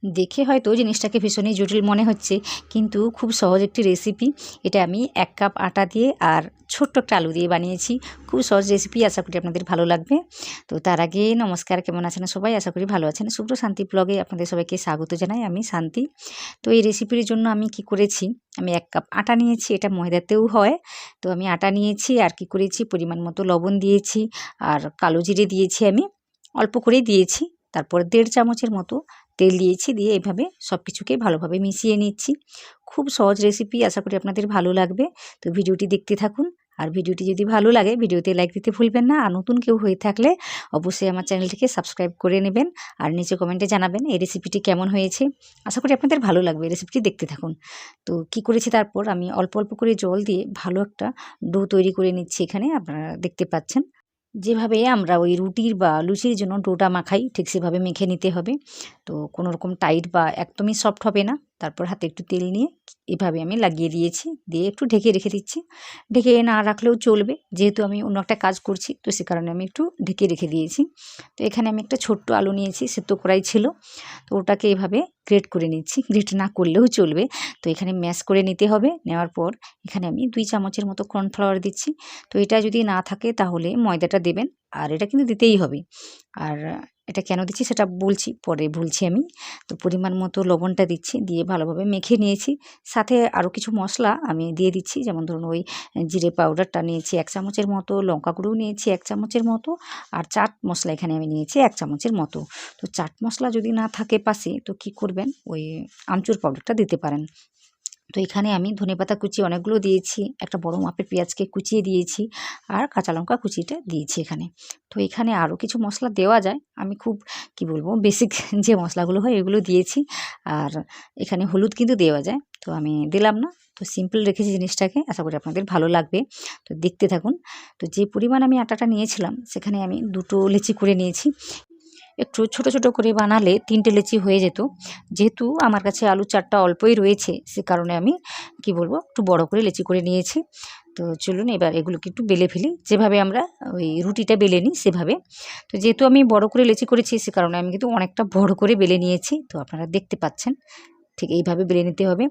দেখে হয়তো জিনিসটাকে ভীষণই জটিল মনে হচ্ছে, কিন্তু খুব সহজ একটি রেসিপি। এটা আমি 1 কাপ আটা দিয়ে আর ছোট্ট একটা আলু দিয়ে বানিয়েছি। খুব সহজ রেসিপি, আশা করি আপনাদের ভালো লাগবে। তো তার আগে নমস্কার, কেমন আছেন সবাই? আশা করি ভালো আছেন। শুভ্র শান্তি ব্লগে আপনাদের সবাইকে স্বাগত জানাই, আমি শান্তি। তো এই রেসিপির জন্য আমি কি করেছি, আমি 1 কাপ আটা নিয়েছি, এটা ময়দাতেও হয়। তো আমি আটা নিয়েছি আর কি করেছি, পরিমাণ মতো লবণ দিয়েছি আর কালো জিরে দিয়েছি, আমি অল্প করেই দিয়েছি। তারপর 1.5 চামচের মতো তেল দিয়েছি, দিয়ে এভাবে সব কিছুকে ভালোভাবে মিশিয়ে নিচ্ছি। খুব সহজ রেসিপি, আশা করি আপনাদের ভালো লাগবে। তো ভিডিওটি দেখতে থাকুন। আর ভিডিওটি যদি ভালো লাগে ভিডিওতে লাইক দিতে ভুলবেন না। আর নতুন কেউ হয়ে থাকলে অবশ্যই আমার চ্যানেলটিকে সাবস্ক্রাইব করে নেবেন। আর নিচে কমেন্টে জানাবেন এই রেসিপিটি কেমন হয়েছে। আশা করি আপনাদের ভালো লাগবে, রেসিপিটি দেখতে থাকুন। তো কি করেছি, তারপর আমি অল্প অল্প করে জল দিয়ে ভালো একটা ডো তৈরি করে নিচ্ছি। এখানে আপনারা দেখতে পাচ্ছেন, যেভাবে আমরা ওই রুটির বা লুচির জন্য ডোটা মাখাই ঠিক সেভাবে মেখে নিতে হবে। তো কোনো রকম টাইট বা একদমই সফট হবে না। তারপর হাতে একটু তেল নিয়ে এভাবে আমি লাগিয়ে দিয়েছি, দিয়ে একটু ঢেকে রেখে দিচ্ছি। ঢেকে না রাখলেও চলবে, যেহেতু আমি অন্য একটা কাজ করছি, তো সে কারণে আমি একটু ঢেকে রেখে দিয়েছি। তো এখানে আমি একটা ছোট্ট আলু নিয়েছি, সেদ্ধ করাই ছিল। তো ওটাকে এভাবে গ্রেট করে নিচ্ছি, গ্রেট না করলেও চলবে। তো এখানে ম্যাশ করে নিতে হবে। নেওয়ার পর এখানে আমি 2 চামচের মতো কর্নফ্লাওয়ার দিচ্ছি। তো এটা যদি না থাকে তাহলে ময়দাটা দেবেন, আর এটা কিন্তু দিতেই হবে। আর এটা কেন দিচ্ছি সেটা বলছি, পরে বলছি আমি। তো পরিমাণ মতো লবণটা দিচ্ছি, দিয়ে ভালোভাবে মেখে নিয়েছি। সাথে আরও কিছু মশলা আমি দিয়ে দিচ্ছি, যেমন ধরুন ওই জিরে পাউডারটা নিয়েছি 1 চামচের মতো, লঙ্কা গুঁড়োও নিয়েছি 1 চামচের মতো, আর চাট মশলা এখানে আমি নিয়েছি 1 চামচের মতো। তো চাট মশলা যদি না থাকে পাশে, তো কি করবেন, ওই আমচুর পাউডারটা দিতে পারেন। তো এখানে আমি ধনেপাতা কুচি অনেকগুলো দিয়েছি, একটা বড় মাপের পেঁয়াজকে কুচিয়ে দিয়েছি, আর কাঁচা লঙ্কা কুচিটা দিয়েছি এখানে। তো এখানে আরও কিছু মশলা দেওয়া যায়, আমি খুব কি বলবো বেসিক যে মশলাগুলো হয় এগুলো দিয়েছি। আর এখানে হলুদ কিন্তু দেওয়া যায়, তো আমি দিলাম না। তো সিম্পল রেখেছি জিনিসটাকে, আশা করি আপনাদের ভালো লাগবে। তো দেখতে থাকুন। তো যে পরিমাণ আমি আটাটা নিয়েছিলাম, সেখানে আমি 2টো লেচি করে নিয়েছি। একটু ছোট ছোট করে বানালে 3টে লেচি হয়ে যেত। যেহেতু আমার কাছে আলুর চারটা অল্পই রয়েছে, সে কারণে আমি কি বলবো একটু বড় করে লেচি করে নিয়েছি। তো চলুন এবার এগুলোকে একটু বেলে ফেলি, যেভাবে আমরা ওই রুটিটা বেলে নিই সেভাবে। তো যেহেতু আমি বড় করে লেচি করেছি, সে কারণে আমি কিন্তু অনেকটা বড় করে বেলে নিয়েছি। তো আপনারা দেখতে পাচ্ছেন, ঠিক এইভাবে বেলে নিতে হবে।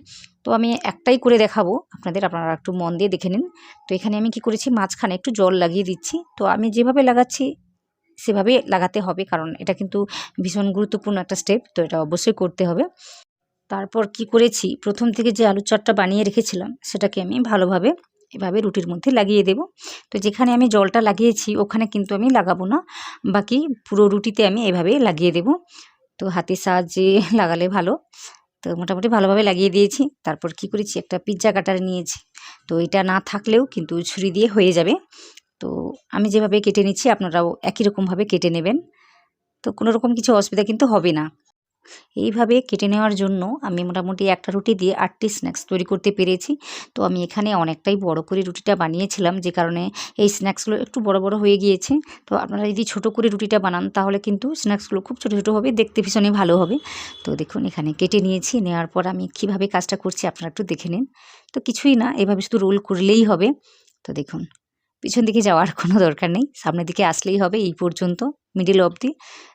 তো আমি একটাই করে দেখাবো আপনাদের, আপনারা একটু মন দিয়ে দেখে নিন। তো এখানে আমি কি করেছি, মাঝখানে একটু জল লাগিয়ে দিচ্ছি। তো আমি যেভাবে লাগাচ্ছি সেভাবেই লাগাতে হবে, কারণ এটা কিন্তু ভীষণ গুরুত্বপূর্ণ একটা স্টেপ, তো এটা অবশ্যই করতে হবে। তারপর কি করেছি, প্রথম থেকে যে আলুর চপটা বানিয়ে রেখেছিলাম সেটাকে আমি ভালোভাবে এভাবে রুটির মধ্যে লাগিয়ে দেব। তো যেখানে আমি জলটা লাগিয়েছি ওখানে কিন্তু আমি লাগাবো না, বাকি পুরো রুটিতে আমি এভাবে লাগিয়ে দেব। তো হাতের সাহায্যে লাগালে ভালো। তো মোটামুটি ভালোভাবে লাগিয়ে দিয়েছি। তারপর কি করেছি, একটা পিৎজা কাটার নিয়েছি। তো এটা না থাকলেও কিন্তু ছুরি দিয়ে হয়ে যাবে। তো আমি যেভাবে কেটে নিচ্ছি আপনারাও একই রকমভাবে কেটে নেবেন। তো কোনো রকম কিছু অসুবিধা কিন্তু হবে না। এইভাবে কেটে নেওয়ার জন্য আমি মোটামুটি একটা রুটি দিয়ে 8টি স্ন্যাক্স তৈরি করতে পেরেছি। তো আমি এখানে অনেকটাই বড় করে রুটিটা বানিয়েছিলাম, যে কারণে এই স্ন্যাক্সগুলো একটু বড় বড় হয়ে গিয়েছে। তো আপনারা যদি ছোট করে রুটিটা বানান তাহলে কিন্তু স্ন্যাক্সগুলো খুব ছোট ছোট হবে, দেখতে ভীষণই ভালো হবে। তো দেখুন এখানে কেটে নিয়েছি, নেওয়ার পর আমি কিভাবে কাজটা করছি আপনারা একটু দেখে নিন। তো কিছুই না, এভাবে শুধু রোল করলেই হবে। তো দেখুন, পিছন দিকে যাওয়ার কোনো দরকার নেই, সামনের দিকে আসলেই হবে, এই পর্যন্ত মিডিল অবধি।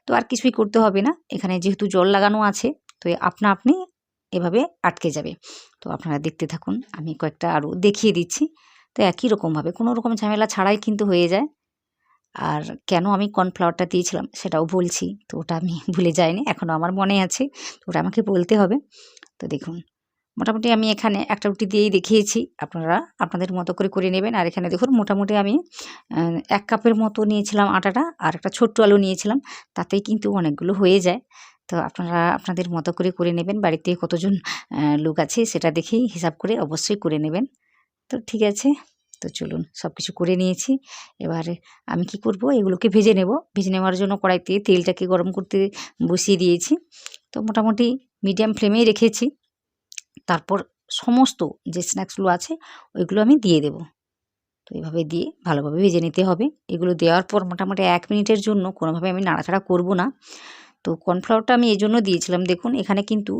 তো আর কিছুই করতে হবে না, এখানে যেহেতু জল লাগানো আছে, তো আপনা আপনি এভাবে আটকে যাবে। তো আপনারা দেখতে থাকুন, আমি কয়েকটা আরও দেখিয়ে দিচ্ছি। তো একই রকমভাবে কোনো রকম ঝামেলা ছাড়াই কিন্তু হয়ে যায়। আর কেন আমি কর্নফ্লাওয়ারটা দিয়েছিলাম সেটাও বলছি, তো ওটা আমি ভুলে যাইনি, এখনও আমার মনে আছে, তো ওটা আমাকে বলতে হবে। তো দেখুন, মোটামুটি আমি এখানে একটা রুটি দিয়েই দেখিয়েছি, আপনারা আপনাদের মতো করে করে নেবেন। আর এখানে দেখুন মোটামুটি আমি 1 কাপের মতো নিয়েছিলাম আটাটা, আর একটা ছোট্ট আলু নিয়েছিলাম, তাতেই কিন্তু অনেকগুলো হয়ে যায়। তো আপনারা আপনাদের মতো করে করে নেবেন, বাড়িতে কতজন লোক আছে সেটা দেখেই হিসাব করে অবশ্যই করে নেবেন। তো ঠিক আছে, তো চলুন সব কিছু করে নিয়েছি। এবারে আমি কি করব, এগুলোকে ভেজে নেব। ভেজে নেওয়ার জন্য কড়াইতে তেলটাকে গরম করতে বসিয়ে দিয়েছি। তো মোটামুটি মিডিয়াম ফ্লেমেই রেখেছি। তারপর সমস্ত যে স্ন্যাক্সগুলো আছে ওইগুলো আমি দিয়ে দেব। তো এভাবে দিয়ে ভালোভাবে ভেজে নিতে হবে। এগুলো দেওয়ার পর মোটামুটি 1 মিনিটের জন্য কোনোভাবে আমি নাড়াচাড়া করব না। তো কর্নফ্লাওয়ারটা আমি এজন্য দিয়েছিলাম, দেখুন এখানে কিন্তু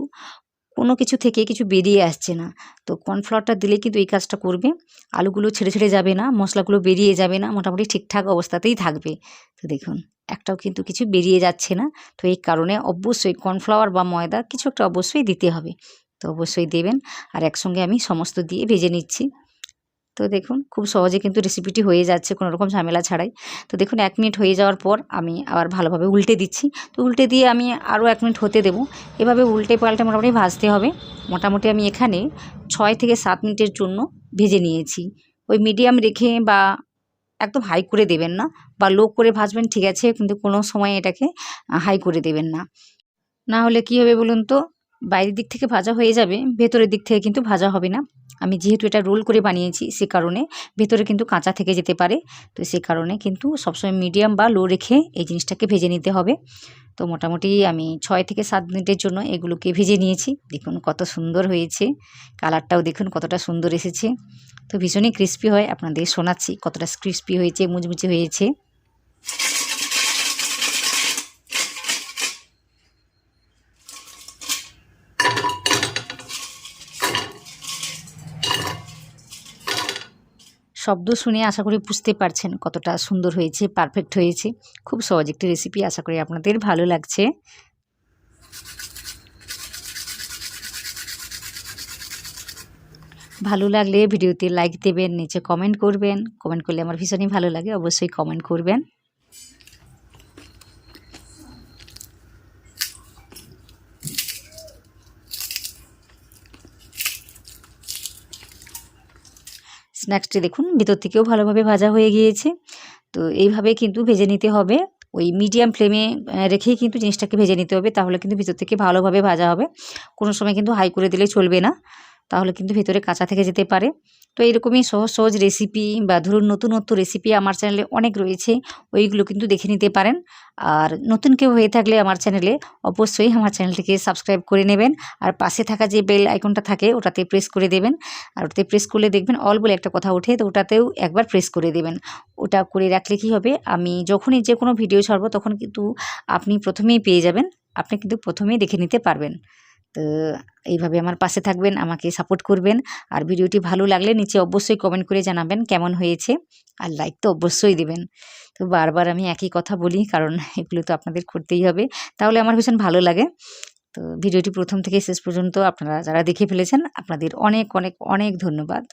কোনো কিছু থেকে কিছু বেরিয়ে আসছে না। তো কর্নফ্লাওয়ারটা দিলে কিন্তু এই কাজটা করবে। আলুগুলো ছেড়ে ছেড়ে যাবে না, মশলাগুলো বেরিয়ে যাবে না, মোটামুটি ঠিকঠাক অবস্থাতেই থাকবে। তো দেখুন একটাও কিন্তু কিছু বেরিয়ে যাচ্ছে না। তো এই কারণে অবশ্যই কর্নফ্লাওয়ার বা ময়দা কিছু একটা অবশ্যই দিতে হবে। তো অবশ্যই দেবেন। আর একসঙ্গে আমি সমস্ত দিয়ে ভেজে নিচ্ছি। তো দেখুন খুব সহজে কিন্তু রেসিপিটি হয়ে যাচ্ছে কোনো রকম ঝামেলা ছাড়াই। তো দেখুন ১ মিনিট হয়ে যাওয়ার পর আমি আবার ভালোভাবে উল্টে দিচ্ছি। তো উল্টে দিয়ে আমি আরও ১ মিনিট হতে দেবো। এভাবে উল্টে পাল্টে মোটামুটি ভাজতে হবে। মোটামুটি আমি এখানে ৬ থেকে ৭ মিনিটের জন্য ভেজে নিয়েছি। ওই মিডিয়াম রেখে বা একদম হাই করে দেবেন না, বা লো করে ভাজবেন ঠিক আছে, কিন্তু কোনো সময় এটাকে হাই করে দেবেন না। না হলে কী হবে বলুন তো, বাইরের দিক থেকে ভাজা হয়ে যাবে, ভেতরের দিক থেকে কিন্তু ভাজা হবে না। আমি যেহেতু এটা রোল করে বানিয়েছি সে কারণে ভেতরে কিন্তু কাঁচা থেকে যেতে পারে। তো সে কারণে কিন্তু সবসময় মিডিয়াম বা লো রেখে এই জিনিসটাকে ভেজে নিতে হবে। তো মোটামুটি আমি ৬ থেকে ৭ মিনিটের জন্য এগুলোকে ভেজে নিয়েছি। দেখুন কত সুন্দর হয়েছে, কালারটাও দেখুন কতটা সুন্দর এসেছে। তো ভীষণই ক্রিস্পি হয়, আপনাদের শোনাচ্ছি কতটা ক্রিস্পি হয়েছে, মুচমুচে হয়েছে। শব্দ শুনে আশা করি বুঝতে পারছেন কতটা সুন্দর হয়েছে, পারফেক্ট হয়েছে। খুব সহজ একটি রেসিপি, আশা করি আপনাদের ভালো লাগছে। ভালো লাগলে ভিডিওতে লাইক দেবেন, নিচে কমেন্ট করবেন। কমেন্ট করলে আমার ভীষণই ভালো লাগে, অবশ্যই কমেন্ট করবেন। স্ন্যাক্সটি দেখুন ভিতর থেকেও ভালোভাবে ভাজা হয়ে গিয়েছে। তো এইভাবে কিন্তু ভেজে নিতে হবে। ওই মিডিয়াম ফ্লেমে রেখেই কিন্তু জিনিসটাকে ভেজে নিতে হবে, তাহলে কিন্তু ভিতর থেকে ভালোভাবে ভাজা হবে। কোনো সময় কিন্তু হাই করে দিলে চলবে না, তাহলে কিন্তু ভেতরে কাঁচা থেকে যেতে পারে। তো এরকমই সহজ সহজ রেসিপি বা ধরুন নতুনত্ব রেসিপি আমার চ্যানেলে অনেক রয়েছে, ওইগুলো কিন্তু দেখে নিতে পারেন। আর নতুন কেউ হয়ে থাকলে আমার চ্যানেলে অবশ্যই আমার চ্যানেলটিকে সাবস্ক্রাইব করে নেবেন। আর পাশে থাকা যে বেল আইকনটা থাকে ওটাতে প্রেস করে দেবেন। আর ওটাতে প্রেস করলে দেখবেন অল বলে একটা কথা ওঠে, তো ওটাতেও একবার প্রেস করে দেবেন। ওটা করে রাখলে কী হবে, আমি যখনই যে কোনো ভিডিও ছাড়বো তখন কিন্তু আপনি প্রথমেই পেয়ে যাবেন, আপনি কিন্তু প্রথমেই দেখে নিতে পারবেন। তো এইভাবে আমার পাশে থাকবেন, আমাকে সাপোর্ট করবেন। আর ভিডিওটি ভালো লাগলে নিচে অবশ্যই কমেন্ট করে জানাবেন কেমন হয়েছে, আর লাইক তো অবশ্যই দেবেন। তো বারবার আমি একই কথা বলি, কারণ এগুলো তো আপনাদের করতেই হবে, তাহলে আমার ভীষণ ভালো লাগে। তো ভিডিওটি প্রথম থেকে শেষ পর্যন্ত আপনারা যারা দেখে ফেলেছেন আপনাদের অনেক অনেক অনেক ধন্যবাদ।